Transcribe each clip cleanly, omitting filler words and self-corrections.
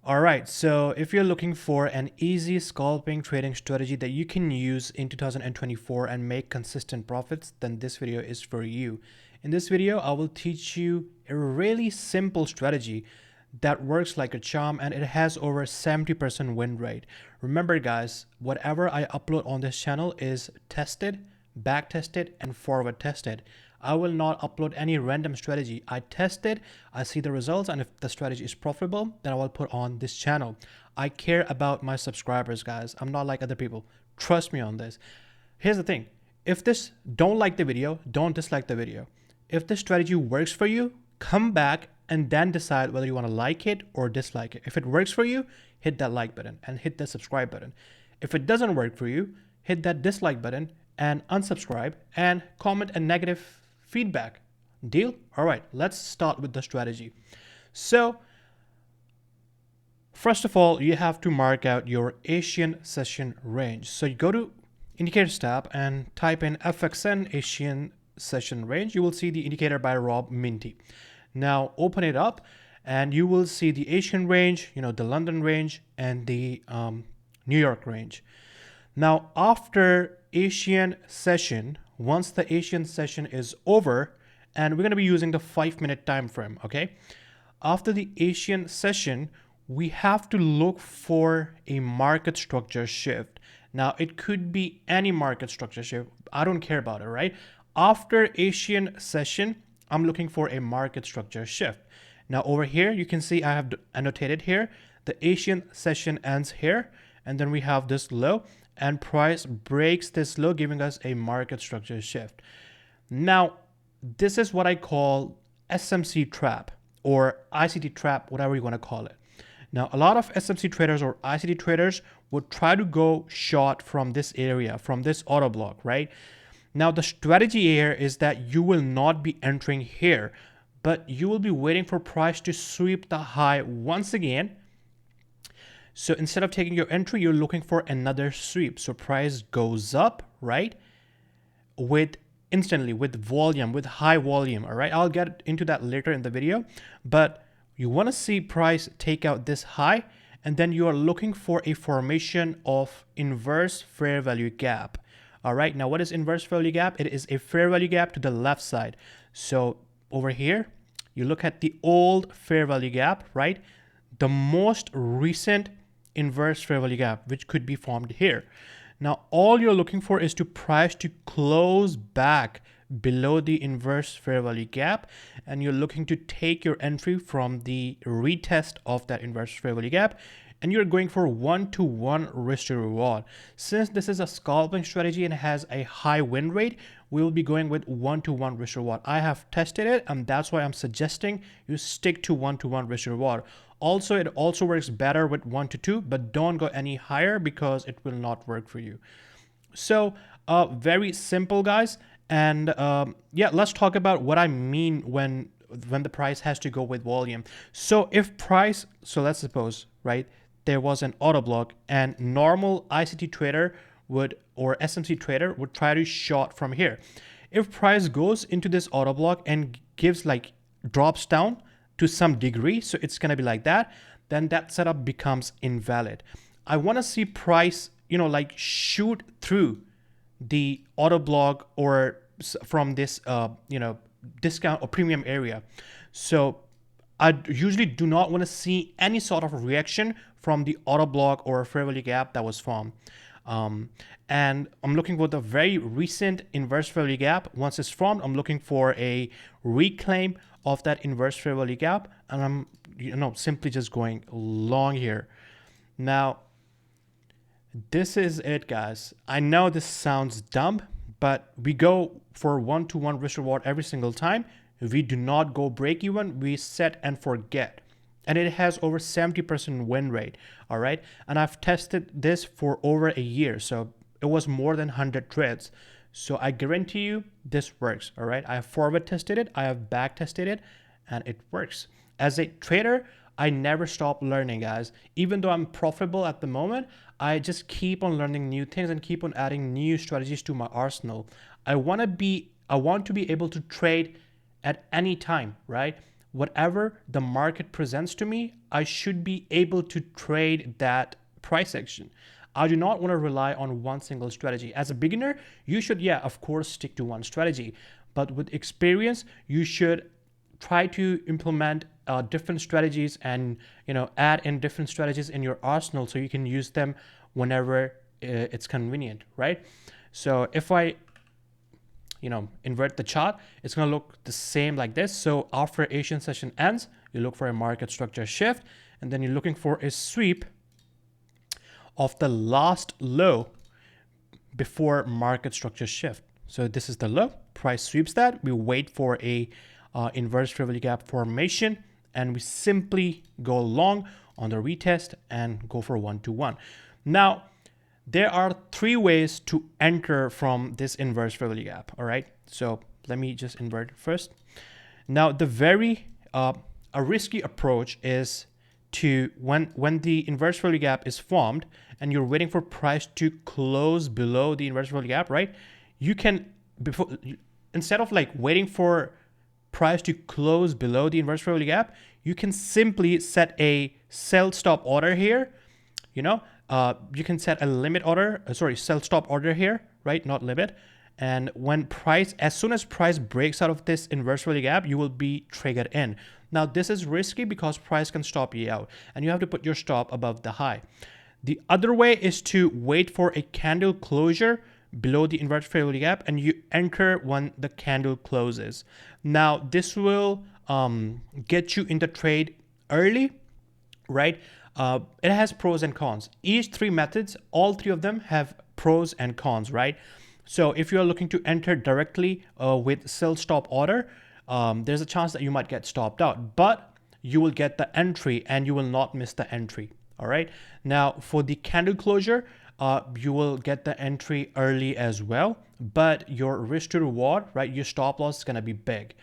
All right, so if you're looking for an easy scalping trading strategy that you can use in 2024 and make consistent profits, then this video is for you. In this video, I will teach you a really simple strategy that works like a charm, and it has over 70% win rate. Remember guys, whatever I upload on this channel is tested, back tested, and forward tested. I will not upload any random strategy. I test it, I see the results, and if the strategy is profitable, then I will put on this channel. I care about my subscribers, guys. I'm not like other people. Trust me on this. Here's the thing. If this, don't like the video, don't dislike the video. If this strategy works for you, come back and then decide whether you want to like it or dislike it. If it works for you, hit that like button and hit the subscribe button. If it doesn't work for you, hit that dislike button and unsubscribe and comment a negative feedback. Deal? All right, let's start with the strategy. So first of all, you have to mark out your Asian session range. So you go to indicators tab and type in FXN Asian session range. You will see the indicator by Rob Minty. Now open it up and you will see the Asian range, the London range, and the New York range. Now after Asian session, once the Asian session is over, and we're going to be using the 5-minute time frame, okay? After the Asian session, we have to look for a market structure shift. Now it could be any market structure shift. I don't care about it, right? After Asian session, I'm looking for a market structure shift. Now over here, you can see I have annotated here, the Asian session ends here, and then we have this low, and price breaks this low, giving us a market structure shift. Now, this is what I call SMC trap or ICT trap, whatever you want to call it. Now, a lot of SMC traders or ICT traders would try to go short from this area, from this auto block, right? Now, the strategy here is that you will not be entering here, but you will be waiting for price to sweep the high once again. So instead of taking your entry, you're looking for another sweep. So price goes up, right? Instantly with volume, with high volume, all right? I'll get into that later in the video, but you want to see price take out this high, and then you are looking for a formation of inverse fair value gap. All right, now what is inverse fair value gap? It is a fair value gap to the left side. So over here, you look at the old fair value gap, right? The most recent inverse fair value gap, which could be formed here. Now, all you're looking for is to price to close back below the inverse fair value gap, and you're looking to take your entry from the retest of that inverse fair value gap, and you're going for 1-to-1 risk to reward. Since this is a scalping strategy and has a high win rate, we will be going with 1-to-1 risk to reward. I have tested it, and that's why I'm suggesting you stick to 1-to-1 risk to reward. Also, it also works better with 1-to-2, but don't go any higher because it will not work for you. So very simple, guys. And yeah, let's talk about what I mean when the price has to go with volume. So if price, so let's suppose, right, there was an auto block and normal ICT trader would, or SMC trader would try to short from here. If price goes into this auto block and gives like drops down to some degree, so it's going to be like that, then that setup becomes invalid. I want to see price, like shoot through the auto block or from this, discount or premium area. So I usually do not want to see any sort of reaction from the auto block or fair value gap that was formed. And I'm looking for the very recent inverse fair value gap. Once it's formed, I'm looking for a reclaim of that inverse fair value gap, and I'm simply just going long here. Now this is it, guys. I know this sounds dumb, but we go for 1-to-1 risk reward every single time. We do not go break even, we set and forget. And it has over 70% win rate, all right? And I've tested this for over a year, so it was more than 100 trades. So I guarantee you this works, all right? I have forward tested it, I have back tested it, and it works. As a trader, I never stop learning, guys. Even though I'm profitable at the moment, I just keep on learning new things and keep on adding new strategies to my arsenal. I want to be able to trade at any time, right? whatever the market presents to me, I should be able to trade that price action. I do not want to rely on one single strategy. As a beginner, you should, yeah, of course, stick to one strategy. But with experience, you should try to implement different strategies and add in different strategies in your arsenal so you can use them whenever it's convenient, right? So if I invert the chart, it's going to look the same like this. So after Asian session ends, you look for a market structure shift, and then you're looking for a sweep of the last low before market structure shift. So this is the low, price sweeps that. We wait for a inverse fair value gap formation, and we simply go long on the retest and go for 1-to-1. Now, there are 3 ways to enter from this inverse fair value gap. All right, so let me just invert first. Now, the very a risky approach is to when the inverse fair value gap is formed and you're waiting for price to close below the inverse fair value gap, right? You can, instead of like waiting for price to close below the inverse fair value gap, you can simply set a sell stop order here. You can set a limit order, sell stop order here, right? Not limit. And when as soon as price breaks out of this inverse value gap, you will be triggered in. Now, this is risky because price can stop you out and you have to put your stop above the high. The other way is to wait for a candle closure below the inverse fair value gap and you enter when the candle closes. Now, this will get you in the trade early, right? It has pros and cons. Each 3 methods, all 3 of them have pros and cons, right? So if you're looking to enter directly with sell stop order, there's a chance that you might get stopped out, but you will get the entry and you will not miss the entry. All right. Now for the candle closure, you will get the entry early as well, but your risk to reward, right? Your stop loss is going to be big.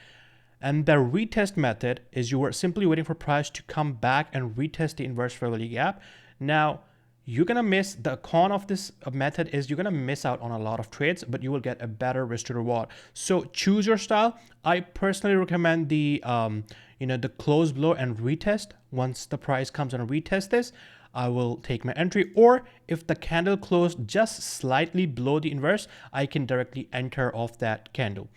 And the retest method is you are simply waiting for price to come back and retest the inverse fair value gap. Now, you're going to miss, the con of this method is you're going to miss out on a lot of trades, but you will get a better risk to reward. So choose your style. I personally recommend the, the close below and retest. Once the price comes and retest this, I will take my entry, or if the candle closed just slightly below the inverse, I can directly enter off that candle.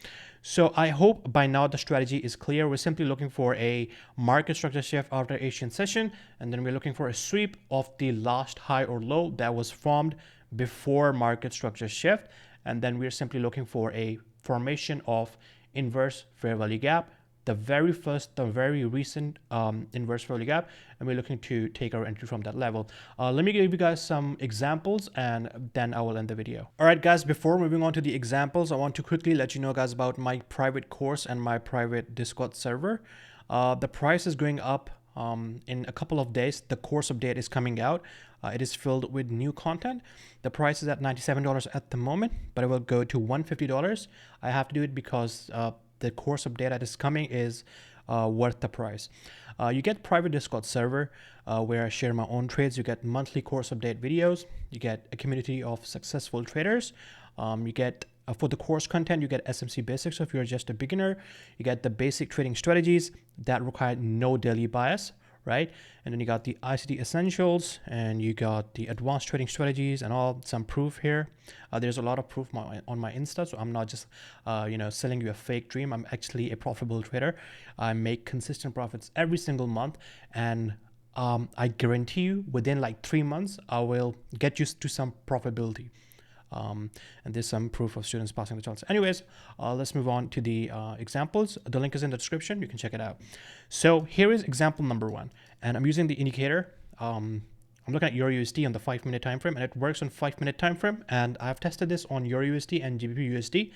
So I hope by now the strategy is clear. We're simply looking for a market structure shift after Asian session, and then we're looking for a sweep of the last high or low that was formed before market structure shift. And then we're simply looking for a formation of inverse fair value gap, the very recent inverse fair value gap, and we're looking to take our entry from that level. Let me give you guys some examples and then I will end the video. All right, guys, before moving on to the examples, I want to quickly let you know, guys, about my private course and my private Discord server. The price is going up in a couple of days. The course update is coming out. It is filled with new content. The price is at $97 at the moment, but it will go to $150. I have to do it because the course update that is coming is worth the price. You get private Discord server where I share my own trades. You get monthly course update videos. You get a community of successful traders. You get for the course content, you get SMC basics. So if you're just a beginner, you get the basic trading strategies that require no daily bias, right? And then you got the ICT essentials, and you got the advanced trading strategies and all, some proof here. There's a lot of proof on my Insta, so I'm not just selling you a fake dream. I'm actually a profitable trader. I make consistent profits every single month, and I guarantee you within like 3 months I will get you to some profitability. And there's some proof of students passing the charts. Anyways, let's move on to the examples. The link is in the description. You can check it out. So here is example number 1, and I'm using the indicator. I'm looking at EURUSD on the 5-minute time frame, and it works on 5-minute time frame. And I've tested this on EURUSD and GBP/USD.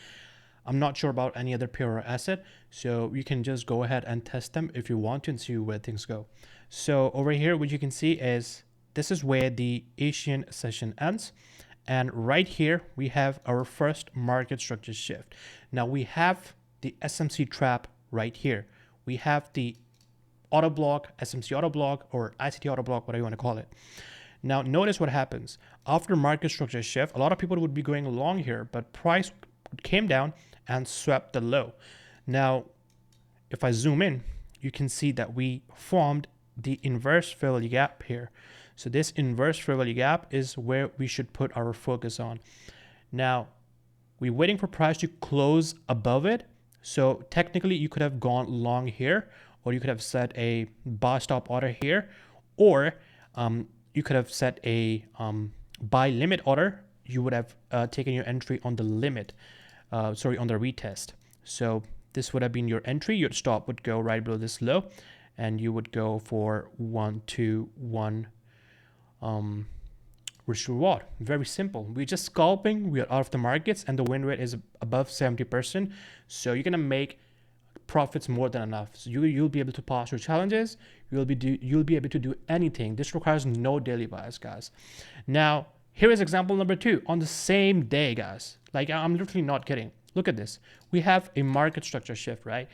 I'm not sure about any other pair or asset, so you can just go ahead and test them if you want to and see where things go. So over here, what you can see is this is where the Asian session ends. And right here, we have our first market structure shift. Now we have the SMC trap right here. We have the auto block, SMC auto block, or ICT auto block, whatever you want to call it. Now notice what happens. After market structure shift, a lot of people would be going long here, but price came down and swept the low. Now, if I zoom in, you can see that we formed the inverse fair value gap here. So this inverse fair value gap is where we should put our focus on. Now, we're waiting for price to close above it. So technically you could have gone long here, or you could have set a buy stop order here, or you could have set a buy limit order. You would have taken your entry on the limit, on the retest. So this would have been your entry. Your stop would go right below this low, and you would go for 1 to 1 risk reward. Very simple. We're just scalping. We are out of the markets, and the win rate is above 70%. So you're gonna make profits more than enough. So you'll be able to pass your challenges. You'll be able to do anything. This requires no daily bias, guys. Now here is example number 2 on the same day, guys. Like, I'm literally not kidding. Look at this. We have a market structure shift, right?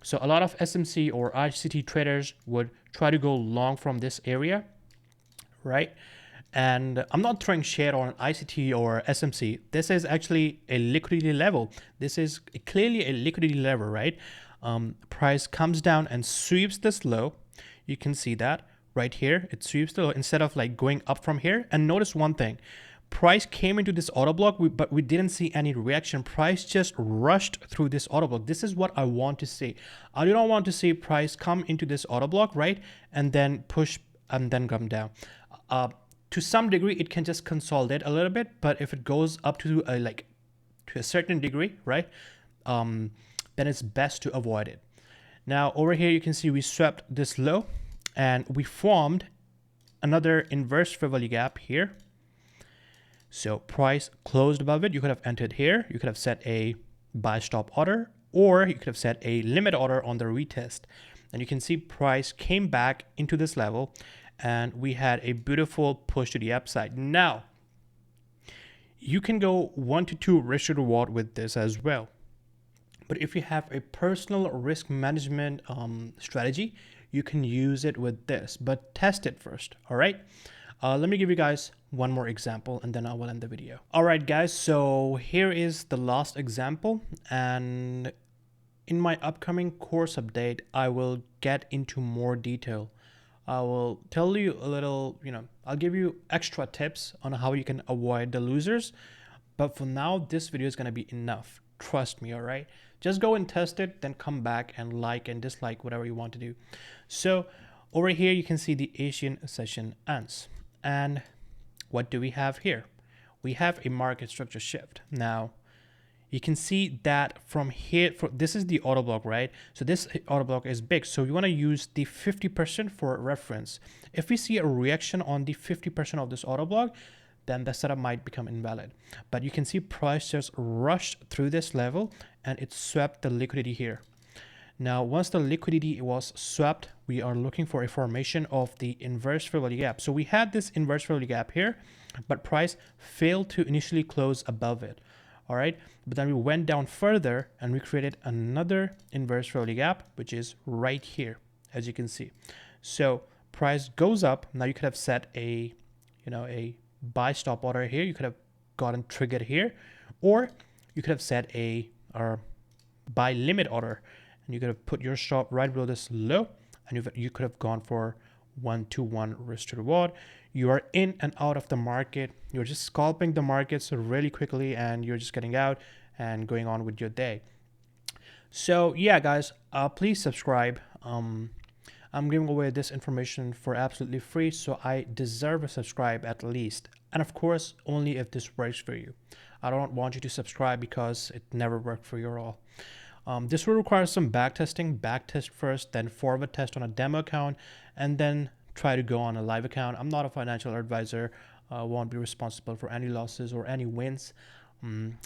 So a lot of SMC or ICT traders would try to go long from this area, right? And I'm not throwing shade on ICT or SMC. This is actually a liquidity level. This is clearly a liquidity level, right? Price comes down and sweeps this low. You can see that right here. It sweeps the low instead of like going up from here. And notice one thing. Price came into this auto block, but we didn't see any reaction. Price just rushed through this auto block. This is what I want to see. I do not want to see price come into this auto block, right? And then push and then come down. To some degree, it can just consolidate a little bit, but if it goes up to a certain degree, right, then it's best to avoid it. Now over here, you can see we swept this low, and we formed another inverse fair value gap here. So price closed above it. You could have entered here. You could have set a buy stop order, or you could have set a limit order on the retest. And you can see price came back into this level, and we had a beautiful push to the upside. Now, you can go 1 to 2 risk to reward with this as well. But if you have a personal risk management strategy, you can use it with this, but test it first, all right? Let me give you guys one more example, and then I will end the video. All right, guys, so here is the last example, and in my upcoming course update, I will get into more detail. I will tell you a little, I'll give you extra tips on how you can avoid the losers. But for now, this video is going to be enough. Trust me, all right? Just go and test it, then come back and like and dislike whatever you want to do. So over here, you can see the Asian session ends. And what do we have here? We have a market structure shift. Now, you can see that from here, this is the auto block, right? So this auto block is big. So you want to use the 50% for reference. If we see a reaction on the 50% of this auto block, then the setup might become invalid. But you can see price just rushed through this level, and it swept the liquidity here. Now, once the liquidity was swept, we are looking for a formation of the inverse fair value gap. So we had this inverse fair value gap here, but price failed to initially close above it. All right, but then we went down further and we created another inverse fair value gap, which is right here, as you can see. So price goes up. Now you could have set a buy stop order here. You could have gotten triggered here, or you could have set a buy limit order, and you could have put your stop right below this low, and you could have gone for 1 to 1 risk to reward. You are in and out of the market. You're just scalping the markets really quickly, and you're just getting out and going on with your day. So yeah, guys, please subscribe. I'm giving away this information for absolutely free, so I deserve a subscribe at least. And of course, only if this works for you. I don't want you to subscribe because it never worked for you all. This will require some backtesting. Backtest first, then forward test on a demo account, and then try to go on a live account. I'm not a financial advisor. I won't be responsible for any losses or any wins.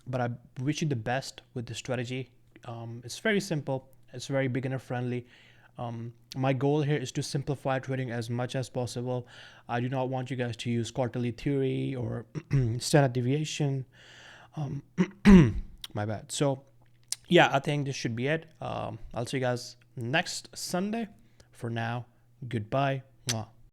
But I wish you the best with the strategy. It's very simple. It's very beginner friendly. My goal here is to simplify trading as much as possible. I do not want you guys to use quarterly theory or standard deviation. My bad. So yeah, I think this should be it. I'll see you guys next Sunday. For now, goodbye. Mwah.